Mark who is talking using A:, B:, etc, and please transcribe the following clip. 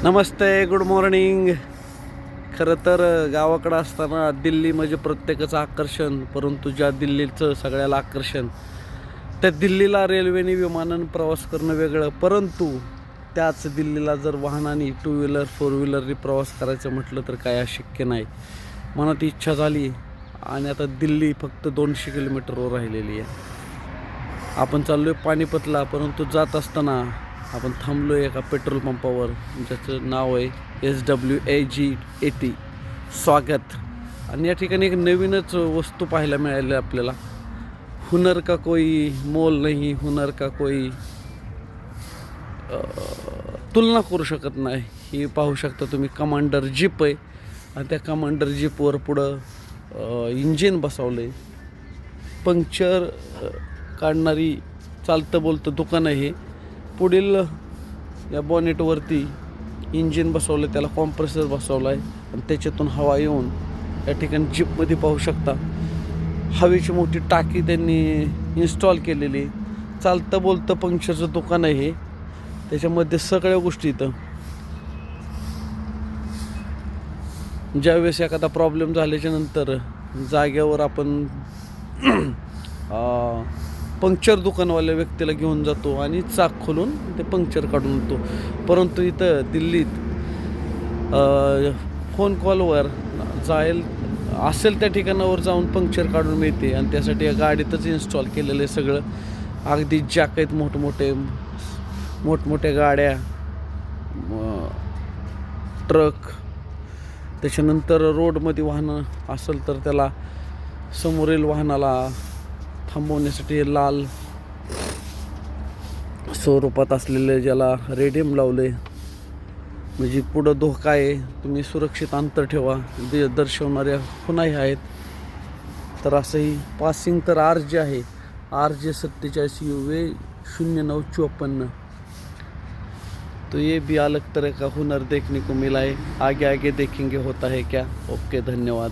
A: नमस्ते, good morning. खरं तर गावाकडं असताना दिल्ली म्हणजे प्रत्येकाचं आकर्षण, परंतु ज्या दिल्लीचं सगळ्याला आकर्षण, त्या दिल्लीला रेल्वेने विमानानं प्रवास करणं वेगळं. परंतु त्याच दिल्लीला जर वाहनाने 2 व्हीलर 4 व्हीलरनी प्रवास करायचं म्हटलं तर काय अशक्य नाही. मनात इच्छा झाली आणि आता दिल्ली फक्त 200 किलोमीटरवर राहिलेली आहे. आपण चाललो आहे पानिपतला, परंतु जात असताना आपण थांबलो आहे एका पेट्रोल पंपावर, ज्याचं नाव आहे SWAG80 स्वागत. आणि या ठिकाणी एक नवीनच वस्तू पाहायला मिळाली आपल्याला. हुनर का कोई मोल नाही, हुनर का कोई तुलना करू शकत नाही. ही पाहू शकता तुम्ही, कमांडर जीप आहे आणि त्या कमांडर जीपवर पुढं इंजिन बसवलं आहे. पंक्चर काढणारी चालतं बोलतं दुकान आहे. पुढील या बॉनेटवरती इंजिन बसवलं, त्याला कॉम्प्रेसर बसवला आहे आणि त्याच्यातून हवा येऊन या ठिकाणी जीपमध्ये पाहू शकता हवेची मोठी टाकी त्यांनी इन्स्टॉल केलेली. चालतं बोलतं पंक्चरचं दुकान आहे, त्याच्यामध्ये सगळ्या गोष्टी. इथं ज्यावेळेस एखादा प्रॉब्लेम झाल्याच्या नंतर जागेवर आपण पंक्चर दुकानवाल्या व्यक्तीला घेऊन जातो आणि चाक खोलून ते पंक्चर काढून येतो. परंतु इथं दिल्लीत फोन कॉलवर जाईल असेल त्या ठिकाणावर जाऊन पंक्चर काढून मिळते आणि त्यासाठी या गाडीतच इन्स्टॉल केलेलं आहे सगळं. अगदी जॅक आहेत, मोठमोठ्या गाड्या, ट्रक. त्याच्यानंतर रोडमध्ये वाहनं असेल तर त्याला समोरील वाहनाला थांबवण्यासाठी लाल स्वरूपात असलेले ज्याला रेडियम लावले, म्हणजे पुढं धोका आहे, तुम्ही सुरक्षित अंतर ठेवा दर्शवणाऱ्या खुणाही आहेत. तर असंही पासिंग तर RJ आहे, RJ 47 UV 0954. तो ये भी अलग तरह का हुनर देखने को मिला है. आगे आगे देखेंगे होता है क्या. ओके, धन्यवाद.